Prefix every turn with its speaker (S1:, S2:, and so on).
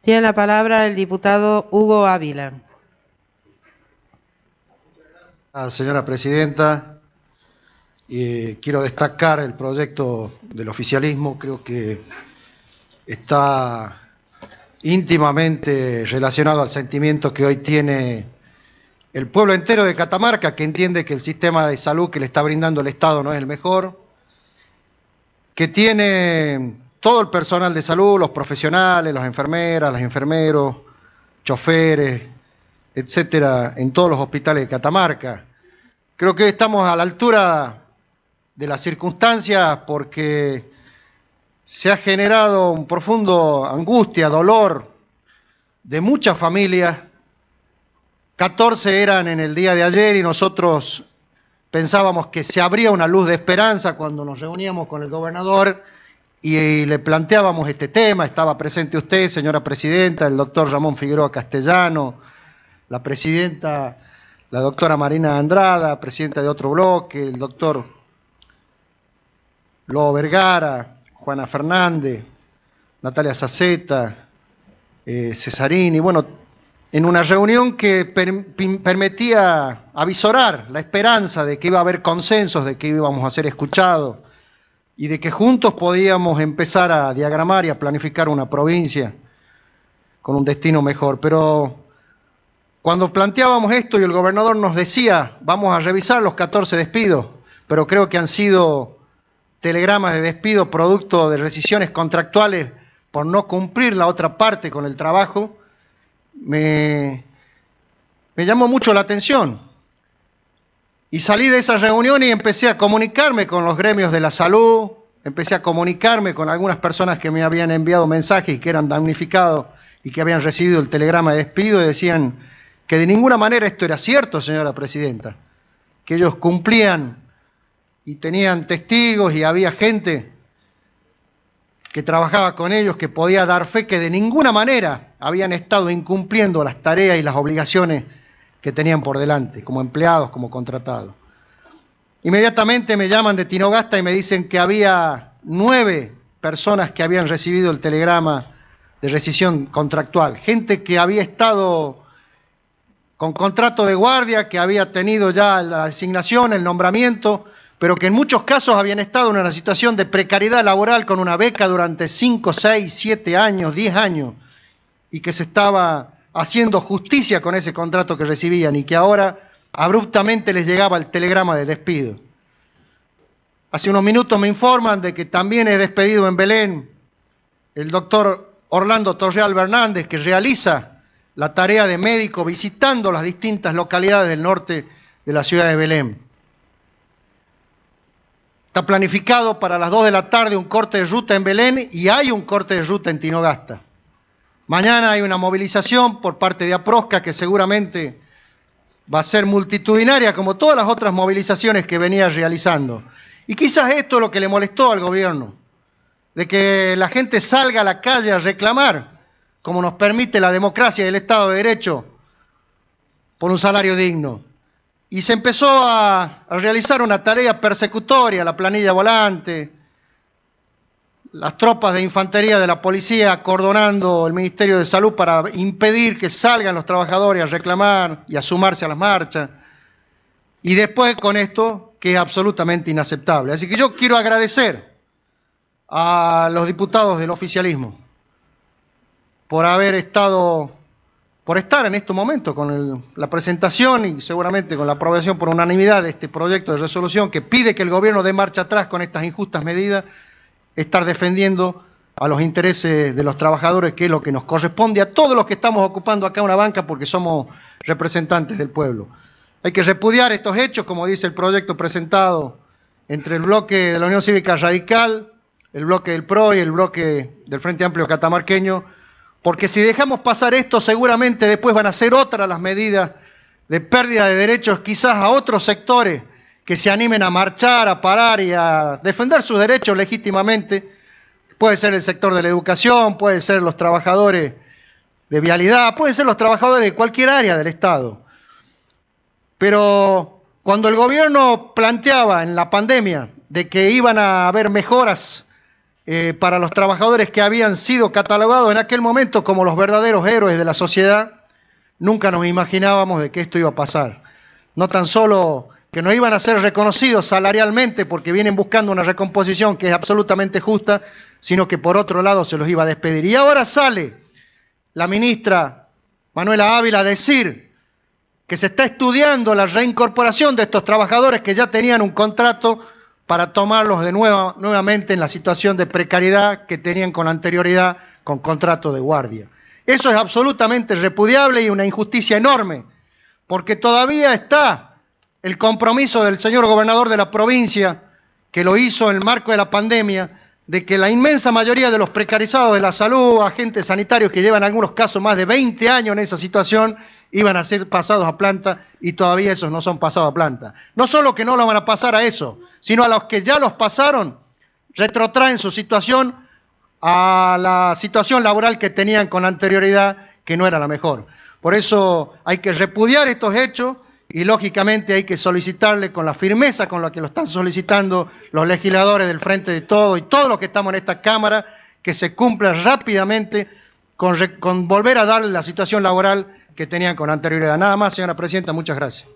S1: Tiene la palabra el diputado Hugo Ávila.
S2: Señora presidenta, quiero destacar el proyecto del oficialismo. Creo que está íntimamente relacionado al sentimiento que hoy tiene el pueblo entero de Catamarca, que entiende que el sistema de salud que le está brindando el Estado no es el mejor, que tiene todo el personal de salud, los profesionales, las enfermeras, los enfermeros, choferes, etcétera, en todos los hospitales de Catamarca. Creo que estamos a la altura de las circunstancias porque se ha generado un profundo angustia, dolor de muchas familias. 14 eran en el día de ayer y nosotros pensábamos que se abría una luz de esperanza cuando nos reuníamos con el gobernador y le planteábamos este tema. Estaba presente usted, señora presidenta, el doctor Ramón Figueroa Castellano, la presidenta, la doctora Marina Andrada, presidenta de otro bloque, el doctor Lobo Vergara, Juana Fernández, Natalia Saceta, Cesarini, bueno, en una reunión que permitía avisorar la esperanza de que iba a haber consensos, de que íbamos a ser escuchados y de que juntos podíamos empezar a diagramar y a planificar una provincia con un destino mejor. Pero cuando planteábamos esto y el gobernador nos decía, vamos a revisar los 14 despidos, pero creo que han sido telegramas de despido producto de rescisiones contractuales por no cumplir la otra parte con el trabajo, me llamó mucho la atención. Y salí de esa reunión y empecé a comunicarme con los gremios de la salud, empecé a comunicarme con algunas personas que me habían enviado mensajes y que eran damnificados y que habían recibido el telegrama de despido y decían que de ninguna manera esto era cierto, señora presidenta, que ellos cumplían y tenían testigos y había gente que trabajaba con ellos que podía dar fe que de ninguna manera habían estado incumpliendo las tareas y las obligaciones que tenían por delante, como empleados, como contratados. Inmediatamente me llaman de Tinogasta y me dicen que había 9 personas que habían recibido el telegrama de rescisión contractual, gente que había estado con contrato de guardia, que había tenido ya la designación, el nombramiento, pero que en muchos casos habían estado en una situación de precariedad laboral con una beca durante 5, 6, 7 años, 10 años, y que se estaba haciendo justicia con ese contrato que recibían y que ahora abruptamente les llegaba el telegrama de despido. Hace unos minutos me informan de que también es despedido en Belén el doctor Orlando Torreal Bernández, que realiza la tarea de médico visitando las distintas localidades del norte de la ciudad de Belén. Está planificado para las 2 de la tarde un corte de ruta en Belén y hay un corte de ruta en Tinogasta. Mañana hay una movilización por parte de APROSCA que seguramente va a ser multitudinaria como todas las otras movilizaciones que venía realizando. Y quizás esto es lo que le molestó al gobierno, de que la gente salga a la calle a reclamar, como nos permite la democracia y el Estado de Derecho, por un salario digno. Y se empezó a realizar una tarea persecutoria, la planilla volante, las tropas de infantería de la policía acordonando el Ministerio de Salud para impedir que salgan los trabajadores a reclamar y a sumarse a las marchas. Y después con esto, que es absolutamente inaceptable. Así que yo quiero agradecer a los diputados del oficialismo por estar en estos momentos con la presentación y seguramente con la aprobación por unanimidad de este proyecto de resolución que pide que el gobierno dé marcha atrás con estas injustas medidas, estar defendiendo a los intereses de los trabajadores, que es lo que nos corresponde a todos los que estamos ocupando acá una banca porque somos representantes del pueblo. Hay que repudiar estos hechos, como dice el proyecto presentado entre el bloque de la Unión Cívica Radical, el bloque del PRO y el bloque del Frente Amplio Catamarqueño, porque si dejamos pasar esto seguramente después van a ser otras las medidas de pérdida de derechos quizás a otros sectores que se animen a marchar, a parar y a defender sus derechos legítimamente. Puede ser el sector de la educación, puede ser los trabajadores de vialidad, pueden ser los trabajadores de cualquier área del Estado. Pero cuando el gobierno planteaba en la pandemia de que iban a haber mejoras para los trabajadores que habían sido catalogados en aquel momento como los verdaderos héroes de la sociedad. Nunca nos imaginábamos de que esto iba a pasar. No tan solo que no iban a ser reconocidos salarialmente porque vienen buscando una recomposición que es absolutamente justa, sino que por otro lado se los iba a despedir. Y ahora sale la ministra Manuela Ávila a decir que se está estudiando la reincorporación de estos trabajadores que ya tenían un contrato para tomarlos de nuevamente en la situación de precariedad que tenían con anterioridad con contrato de guardia. Eso es absolutamente repudiable y una injusticia enorme, porque todavía está el compromiso del señor gobernador de la provincia, que lo hizo en el marco de la pandemia, de que la inmensa mayoría de los precarizados de la salud, agentes sanitarios que llevan en algunos casos más de 20 años en esa situación, iban a ser pasados a planta y todavía esos no son pasados a planta. No solo que no lo van a pasar a eso, sino a los que ya los pasaron, retrotraen su situación a la situación laboral que tenían con anterioridad, que no era la mejor. Por eso hay que repudiar estos hechos y lógicamente hay que solicitarle con la firmeza con la que lo están solicitando los legisladores del Frente de Todos y todos los que estamos en esta Cámara, que se cumpla rápidamente con volver a darle la situación laboral que tenían con anterioridad. Nada más, señora Presidenta, muchas gracias.